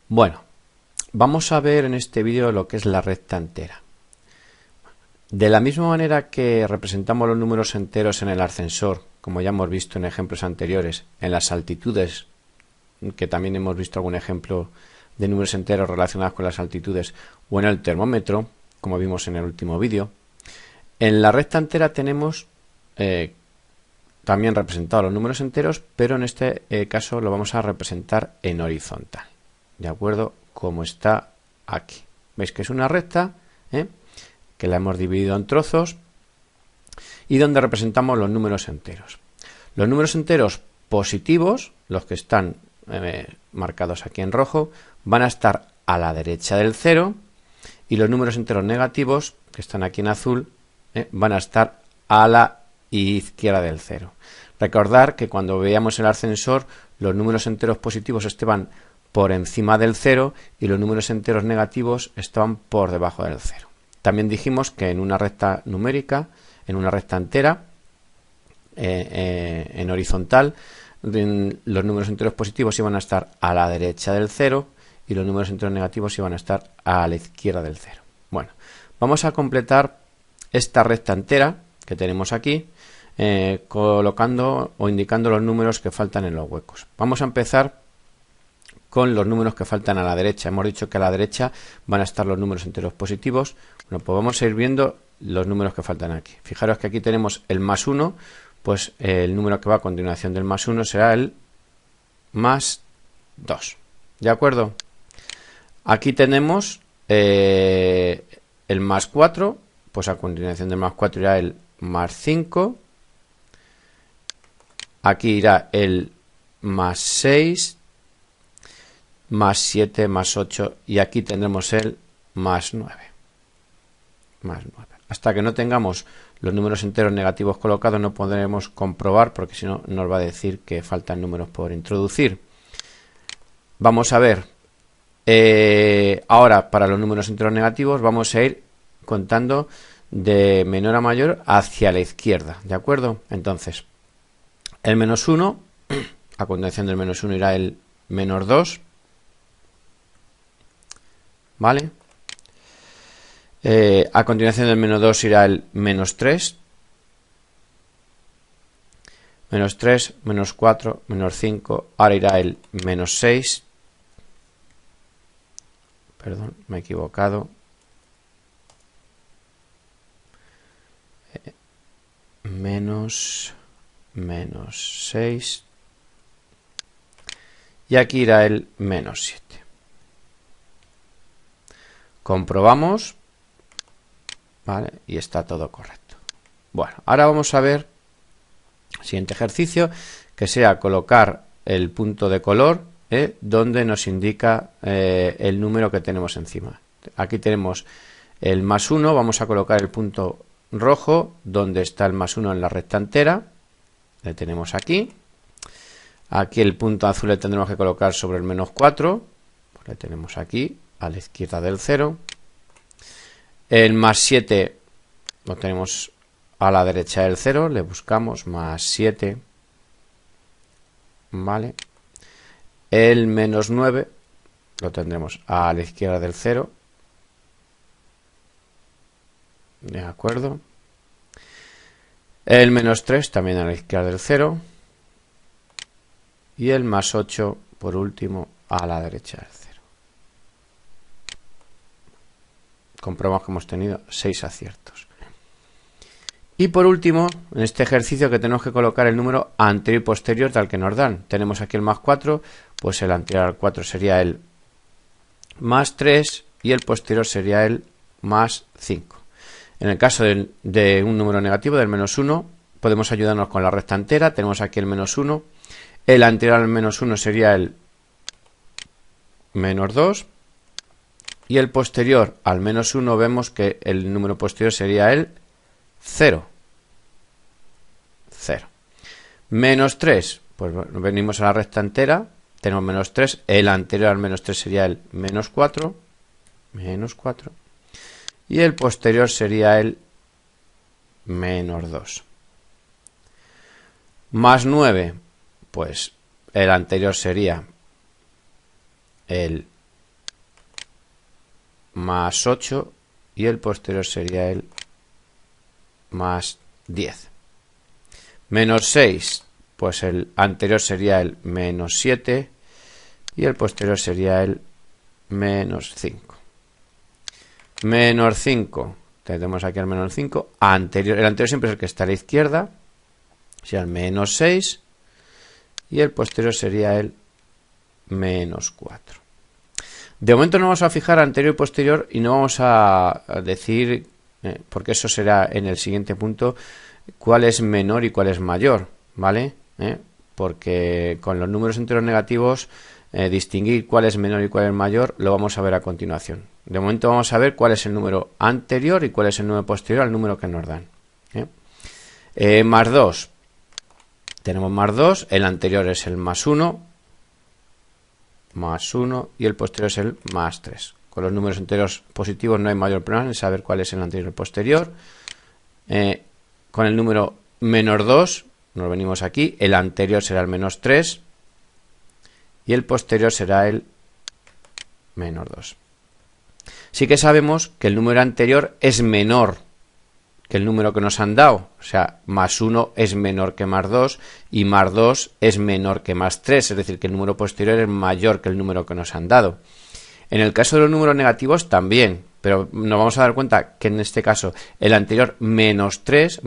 Bueno, vamos a ver en este vídeo lo que es la recta entera. De la misma manera que representamos los números enteros en el ascensor, como ya hemos visto en ejemplos anteriores, en las altitudes, que también hemos visto algún ejemplo de números enteros relacionados con las altitudes, o en el termómetro, como vimos en el último vídeo, en la recta entera tenemos también representados los números enteros, pero en este caso lo vamos a representar en horizontal, ¿de acuerdo? Como está aquí. ¿Veis que es una recta? Que la hemos dividido en trozos y donde representamos los números enteros. Los números enteros positivos, los que están marcados aquí en rojo, van a estar a la derecha del 0 y los números enteros negativos, que están aquí en azul, van a estar a la izquierda del 0. Recordar que cuando veíamos el ascensor, los números enteros positivos estaban por encima del 0 y los números enteros negativos estaban por debajo del 0. También dijimos que en una recta numérica, en una recta entera, en horizontal, los números enteros positivos iban a estar a la derecha del 0 y los números enteros negativos iban a estar a la izquierda del 0. Bueno, vamos a completar esta recta entera que tenemos aquí, colocando o indicando los números que faltan en los huecos. Vamos a empezar con los números que faltan a la derecha. Hemos dicho que a la derecha van a estar los números enteros positivos. Bueno, pues vamos a ir viendo los números que faltan aquí. Fijaros que aquí tenemos el más 1, pues el número que va a continuación del más 1 será el más 2. ¿De acuerdo? Aquí tenemos el más 4, pues a continuación del más 4 irá el más 5. Aquí irá el más 6, más 7, más 8 y aquí tendremos el más 9. Más 9. Hasta que no tengamos los números enteros negativos colocados no podremos comprobar, porque si no nos va a decir que faltan números por introducir. Vamos a ver, ahora para los números enteros negativos vamos a ir contando de menor a mayor hacia la izquierda, ¿de acuerdo? Entonces, el menos 1, a continuación del menos 1 irá el menos 2, ¿vale? A continuación del menos 2 irá el menos 3, menos 3, menos 4, menos 5, ahora irá el menos 6, perdón, me he equivocado, menos 6 y aquí irá el menos 7. Comprobamos, ¿vale? Y está todo correcto. Bueno, ahora vamos a ver el siguiente ejercicio, que sea colocar el punto de color donde nos indica el número que tenemos encima. Aquí tenemos el más 1, vamos a colocar el punto rojo donde está el más 1 en la recta entera, le tenemos aquí. Aquí el punto azul le tendremos que colocar sobre el menos 4, pues le tenemos aquí a la izquierda del 0. El más 7 lo tenemos a la derecha del 0, le buscamos más 7, ¿vale? El menos 9 lo tendremos a la izquierda del 0, ¿de acuerdo? El menos 3 también a la izquierda del 0 y el más 8 por último a la derecha del 0. Comprobamos que hemos tenido 6 aciertos. Y por último, en este ejercicio que tenemos que colocar el número anterior y posterior tal que nos dan. Tenemos aquí el más 4, pues el anterior al 4 sería el más 3 y el posterior sería el más 5. En el caso de un número negativo, del menos 1, podemos ayudarnos con la recta entera. Tenemos aquí el menos 1. El anterior al menos 1 sería el menos 2. Y el posterior al menos 1 vemos que el número posterior sería el 0. 0. Menos 3, pues venimos a la recta entera, tenemos menos 3, el anterior al menos 3 sería el menos 4, y el posterior sería el menos 2. Más 9, pues el anterior sería el más 8 y el posterior sería el más 10. Menos 6, pues el anterior sería el menos 7 y el posterior sería el menos 5. Menos 5, tenemos aquí el menos 5, el anterior siempre es el que está a la izquierda, sería el menos 6 y el posterior sería el menos 4. De momento no vamos a fijar anterior y posterior y no vamos a decir, porque eso será en el siguiente punto, cuál es menor y cuál es mayor, ¿vale? Porque con los números enteros negativos distinguir cuál es menor y cuál es mayor lo vamos a ver a continuación. De momento vamos a ver cuál es el número anterior y cuál es el número posterior al número que nos dan. Más 2. Tenemos más 2, el anterior es el más 1, y el posterior es el más 3. Con los números enteros positivos no hay mayor problema en saber cuál es el anterior y el posterior. Con el número menos 2, nos venimos aquí, el anterior será el menos 3 y el posterior será el menos 2. Sí que sabemos que el número anterior es menor que el número que nos han dado, o sea, más 1 es menor que más 2 y más 2 es menor que más 3, es decir, que el número posterior es mayor que el número que nos han dado. En el caso de los números negativos también, pero nos vamos a dar cuenta que en este caso el anterior menos 3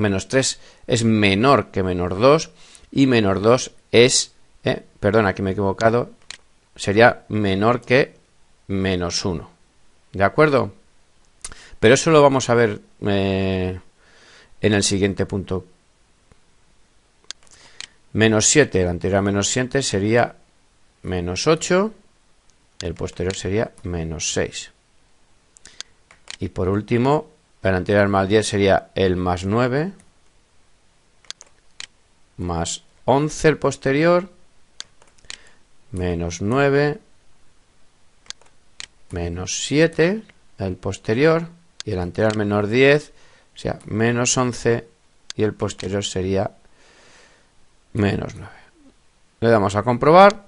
es menor que menos 2 y menos 2 es, perdón, aquí me he equivocado, sería menor que menos 1. ¿De acuerdo? Pero eso lo vamos a ver en el siguiente punto. Menos 7, el anterior a menos 7 sería menos 8, el posterior sería menos 6. Y por último, el anterior al más 10 sería el más 9, más 11 el posterior, menos 9, menos 7 el posterior, y el anterior al menos 10, o sea, menos 11, y el posterior sería menos 9. Le damos a comprobar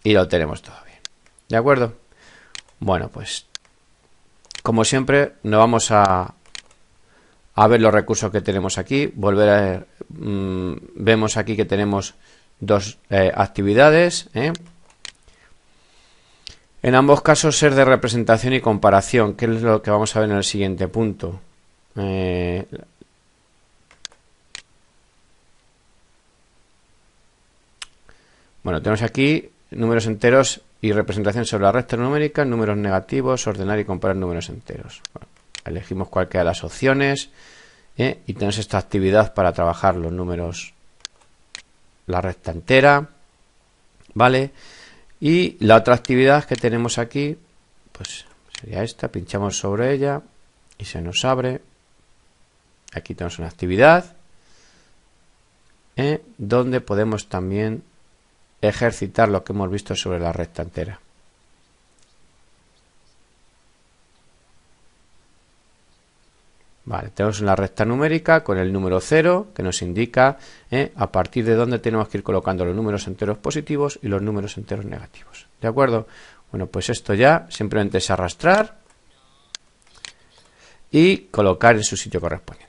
y lo tenemos todo bien. ¿De acuerdo? Bueno, pues como siempre nos vamos a ver los recursos que tenemos aquí. Vemos aquí que tenemos dos actividades. En ambos casos ser de representación y comparación, que es lo que vamos a ver en el siguiente punto. Bueno, tenemos aquí números enteros y representación sobre la recta numérica, números negativos, ordenar y comparar números enteros. Bueno, elegimos cualquiera de las opciones y tenemos esta actividad para trabajar los números, la recta entera, ¿vale? Y la otra actividad que tenemos aquí, pues sería esta, pinchamos sobre ella y se nos abre. Aquí tenemos una actividad donde podemos también ejercitar lo que hemos visto sobre la recta entera. Vale, tenemos una recta numérica con el número 0 que nos indica a partir de dónde tenemos que ir colocando los números enteros positivos y los números enteros negativos. ¿De acuerdo? Bueno, pues esto ya simplemente es arrastrar y colocar en su sitio correspondiente.